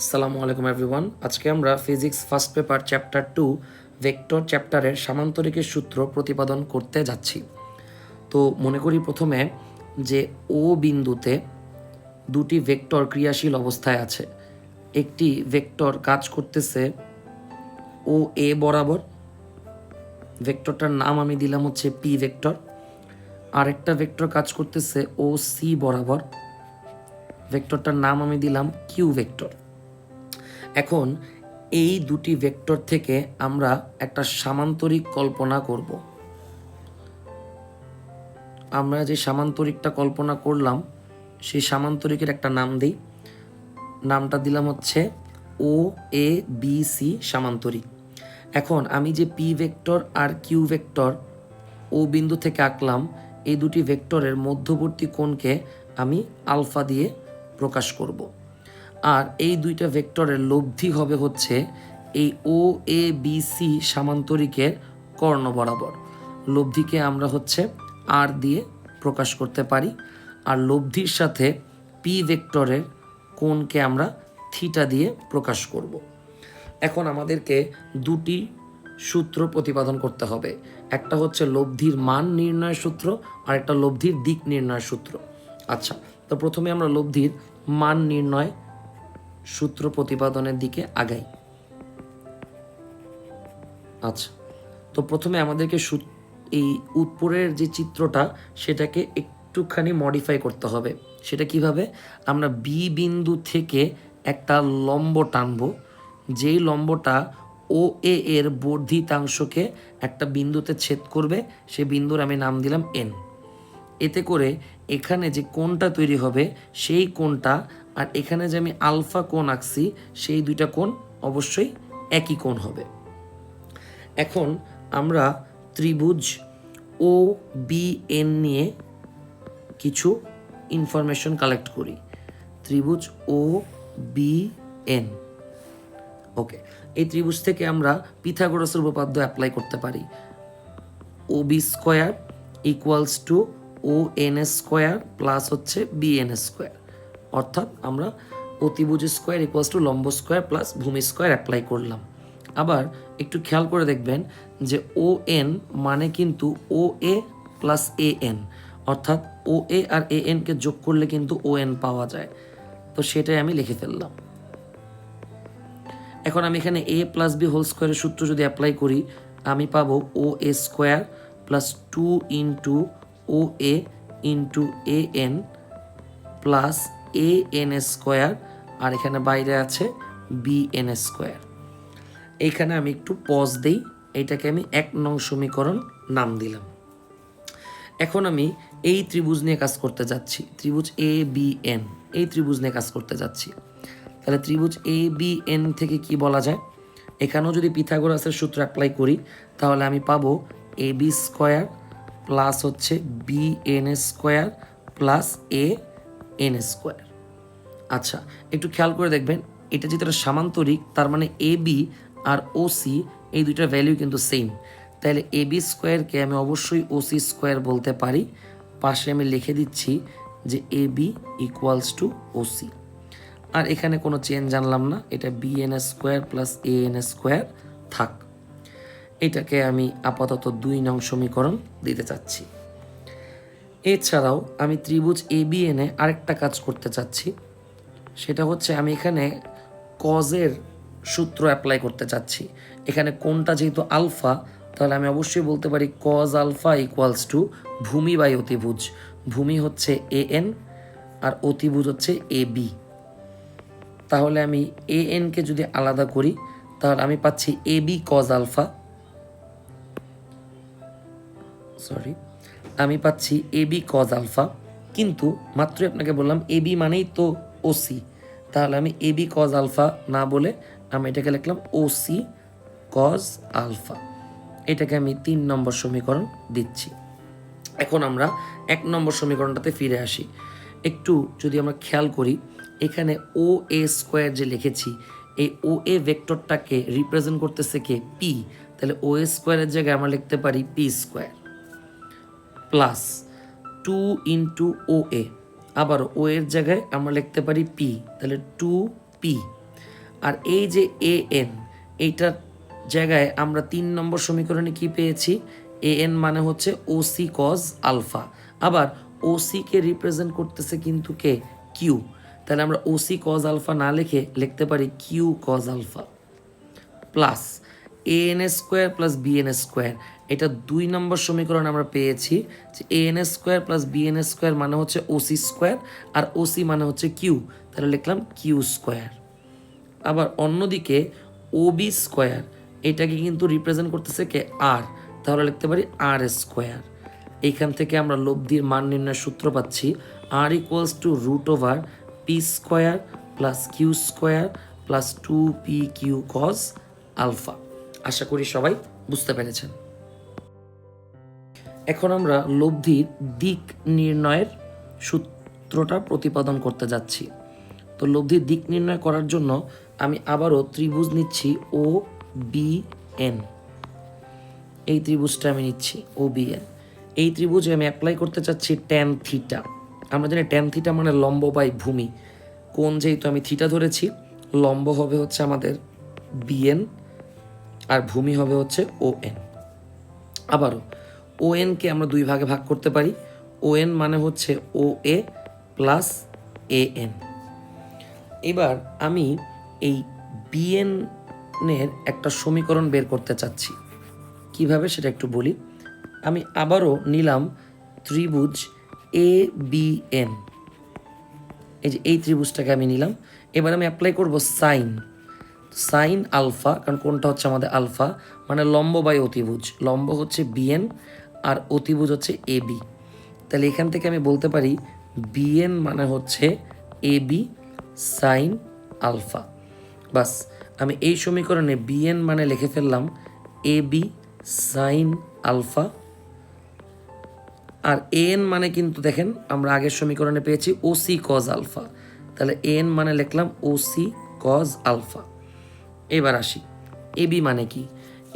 আসসালামু আলাইকুম এভরিওয়ান। আজকে আমরা physics first paper chapter 2 vector চ্যাপ্টারের সামান্তরিকের সূত্র প্রতিপাদন করতে যাচ্ছি। তো মনে করি প্রথমে যে ও বিন্দুতে দুটি ভেক্টর ক্রিয়াশীল অবস্থায় আছে। একটি ভেক্টর কাজ করতেছে ও এ বরাবর, ভেক্টরটার নাম আমি দিলাম হচ্ছে পি ভেক্টর। আরেকটা ভেক্টর কাজ করতেছে ও সি বরাবর, ভেক্টরটার নাম আমি দিলাম কিউ ভেক্টর। এখন এই দুটি ভেক্টর থেকে আমরা একটা সামান্তরিক কল্পনা করব। আমরা যে সামান্তরিকটা কল্পনা করলাম সেই সামান্তরিকের একটা নাম দিই। নামটা দিলাম হচ্ছে ও এ বি সি সামান্তরিক। এখন আমি যে পি ভেক্টর আর কিউ ভেক্টর ও বিন্দু থেকে আঁকলাম, এই দুটি ভেক্টরের মধ্যবর্তী কোণকে আমি আলফা দিয়ে প্রকাশ করব। আর এই দুইটা ভেক্টরের লব্ধি হবে হচ্ছে এই ও এ বি সি সামান্তরিকের কর্ণ বরাবর। লব্ধিকে আমরা হচ্ছে আর দিয়ে প্রকাশ করতে পারি, আর লব্ধির সাথে পি ভেক্টরের কোণকে আমরা থিটা দিয়ে প্রকাশ করব। এখন আমাদেরকে দুটি সূত্র প্রতিপাদন করতে হবে। একটা হচ্ছে লব্ধির মান নির্ণয়ের সূত্র, আর একটা লব্ধির দিক নির্ণয়ের সূত্র। আচ্ছা, তো প্রথমে আমরা লব্ধির মান নির্ণয় সূত্র প্রতিপাদনের দিকে আগাই। আচ্ছা, তো প্রথমে আমাদেরকে এই উপরের যে চিত্রটা সেটাকে একটুখানি মডিফাই করতে হবে। সেটা কিভাবে? আমরা বি বিন্দু থেকে একটা লম্ব টানব, যেই লম্বটা ও এ এর বর্ধিতাংশকে একটা বিন্দুতে ছেদ করবে। সেই বিন্দুর আমি নাম দিলাম এন। এতে করে এখানে যে কোণটা তৈরি হবে সেই কোণটা আর এখানে যে আমি আলফা কোণ আঁকছি সেই দুইটা কোণ অবশ্যই একই কোণ হবে। এখন আমরা ত্রিভুজ ও বি এন নিয়ে কিছু ইনফরমেশন কালেক্ট করি। ত্রিভুজ ও বি এন, ওকে। এই ত্রিভুজ থেকে আমরা পিথাগোরাসের উপপাদ্য অ্যাপ্লাই করতে পারি। O B square equals to O N square plus হচ্ছে বি এন স্কোয়ার, অর্থাৎ আমরা অতিভুজ স্কোয়ার ইকুয়ালস টু লম্ব স্কোয়ার প্লাস ভূমি স্কোয়ার অ্যাপ্লাই করলাম। আবার একটু খেয়াল করে দেখবেন যে ও এন মানে কিন্তু ও এ প্লাস এ এন, অর্থাৎ ও এ আর এ এনকে যোগ করলে কিন্তু ও এন পাওয়া যায়। তো সেটাই আমি লিখে ফেললাম। এখন আমি এখানে এ প্লাস বি হোল স্কোয়ারের সূত্র যদি অ্যাপ্লাই করি, আমি পাবো O A square plus 2 into O A into A N plus A N square, আর এখানে বাইরে আছে বি এন স্কোয়ার। এইখানে আমি একটু পজ দিই, এইটাকে আমি 1 নং সমীকরণ নাম দিলাম। এখন আমি এই ত্রিভুজ নিয়ে কাজ করতে যাচ্ছি, ত্রিভুজ এ বি এন, এই ত্রিভুজ নিয়ে কাজ করতে যাচ্ছি। তাহলে ত্রিভুজ এ বি এন থেকে কি বলা যায়? এখানেও যদি পিথাগোরাসের সূত্র অ্যাপ্লাই করি তাহলে আমি পাবো এ বি স্কোয়ার প্লাস হচ্ছে B N square plus A N square. আচ্ছা, একটু খেয়াল করে দেখবেন, এটা যেটা সামান্তরিক তার মানে A B R O C এই দুইটার ভ্যালু কিন্তু সেম। তাহলে এ বি স্কোয়ারকে আমি অবশ্যই ও সি স্কোয়ার বলতে পারি। পাশে আমি লিখে দিচ্ছি যে A B equals to O C. আর এখানে কোনো চেঞ্জ আনলাম না, এটা B N square plus A N square থাক। এটাকে আমি আপাতত 2 নং সমীকরণ দিতে চাচ্ছি। এছাড়াও আমি ত্রিভুজ এ বি এনে আরেকটা কাজ করতে চাচ্ছি, সেটা হচ্ছে আমি এখানে কজের সূত্র অ্যাপ্লাই করতে চাচ্ছি। এখানে কোনটা যেহেতু আলফা, তাহলে আমি অবশ্যই বলতে পারি কজ আলফা ইকুয়ালস টু ভূমি বাই অতিভুজ। ভূমি হচ্ছে এ এন আর অতিভুজ হচ্ছে এ বি। তাহলে আমি এ এনকে যদি আলাদা করি তাহলে আমি পাচ্ছি এ বি কজ আলফা, আমি পাচ্ছি এ বি কজ আলফা। কিন্তু মাত্রই আপনাকে বললাম এ বি মানেই তো ও সি, তাহলে আমি এ বি কজ আলফা না বলে আমি এটাকে লিখলাম ও সি কজ আলফা। এটাকে আমি 3 নম্বর সমীকরণ দিচ্ছি। এখন আমরা 1 নম্বর সমীকরণটাতে ফিরে আসি। একটু যদি আমরা খেয়াল করি, এখানে ও এ স্কোয়ার যে লিখেছি, এই ও এ ভেক্টরটাকে রিপ্রেজেন্ট করতেছে কে? পি। তাহলে ও এ স্কোয়ারের জায়গায় আমরা লিখতে পারি P square plus 2 into O এ, আবার ও এর জায়গায় আমরা লিখতে পারি পি, তাহলে 2 পি। আর এই যে এ এন, এইটার জায়গায় আমরা 3 নম্বর সমীকরণে কি পেয়েছি, এ এন মানে হচ্ছে ওসি কজ আলফা। আবার ওসিকে রিপ্রেজেন্ট করতেছে কিন্তু কে, কিউ। তাহলে আমরা ওসি কজ আলফা না লিখে লিখতে পারি Q cos alpha plus A N square plus B N square. এটা 2 নম্বর সমীকরণ আমরা পেয়েছি যে A N square plus B N square মানে হচ্ছে ওসি স্কোয়ার, আর ওসি মানে হচ্ছে কিউ, তাহলে লিখলাম কিউ স্কোয়ার। আবার অন্যদিকে ও বি স্কোয়ার, এটাকে কিন্তু রিপ্রেজেন্ট করতেছে কে, আর, তাহলে লিখতে পারি আর স্কোয়ার। এইখান থেকে আমরা লব্ধির মান নির্ণয়ের সূত্র পাচ্ছি, আর equals to root over P square plus Q square plus 2pq cos alpha. আশা করি সবাই বুঝতে পেরেছেন। এখন আমরা লব্ধির দিক নির্ণয়ের সূত্রটা প্রতিপাদন করতে যাচ্ছি। তো লব্ধির দিক নির্ণয় করার জন্য আমি আবারও ত্রিভুজ নিচ্ছি ও বি এন। এই ত্রিভুজটা আমি নিচ্ছি ও বি এন। এই ত্রিভুজে আমি অ্যাপ্লাই করতে চাচ্ছি ট্যান থিটা। আমরা জানি ট্যান থিটা মানে লম্ব বাই ভূমি। কোণ যেহেতু আমি থিটা ধরেছি, লম্ব হবে হচ্ছে আমাদের বিএন আর ভূমি হবে হচ্ছে ও এন। আবারও ও এনকে আমরা 2 ভাগে ভাগ করতে পারি। ও এন মানে হচ্ছে ও এ প্লাস এ এন। এবার আমি এই বিএনের একটা সমীকরণ বের করতে চাচ্ছি। কিভাবে সেটা একটু বলি। আমি আবারও নিলাম ত্রিভুজ এ বি এন। এই যে এই ত্রিভুজটাকে আমি নিলাম। এবার আমি অ্যাপ্লাই করব সাইন আলফা, কারণ কোনটা হচ্ছে আমাদের আলফা, মানে লম্ব বাই অতিভুজ। লম্ব হচ্ছে বিএন আর অতিভুজ হচ্ছে এ বি। তাহলে এখান থেকে আমি বলতে পারি বিএন মানে হচ্ছে এ বি সাইন আলফা। বাস, আমি এই সমীকরণে বিএন মানে লিখে ফেললাম A B sine alpha. R N মানে কিন্তু দেখেন আমরা আগের সমীকরণে পেয়েছি ওসি কজ আলফা, তাহলে এন মানে লিখলাম ওসি কজ আলফা। এবার আসি এবি মানে কি।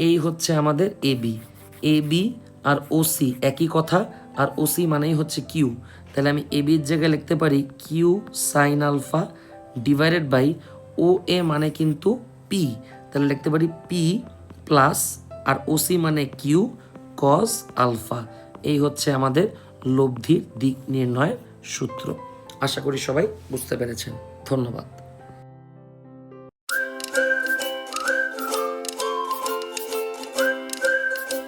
এই হচ্ছে আমাদের এবি। এবি আর ওসি একই কথা, আর ওসি মানেই হচ্ছে কিউ। তাহলে আমি এবির জায়গায় লিখতে পারি Q sine alpha divided by O A মানে কিন্তু পি, তাহলে লিখতে পারি পি প্লাস আর ওসি মানে কিউ কজ আলফা। এই হচ্ছে আমাদের লব্ধির দিক নির্ণয়ের সূত্র। আশা করি সবাই বুঝতে পেরেছেন। ধন্যবাদ।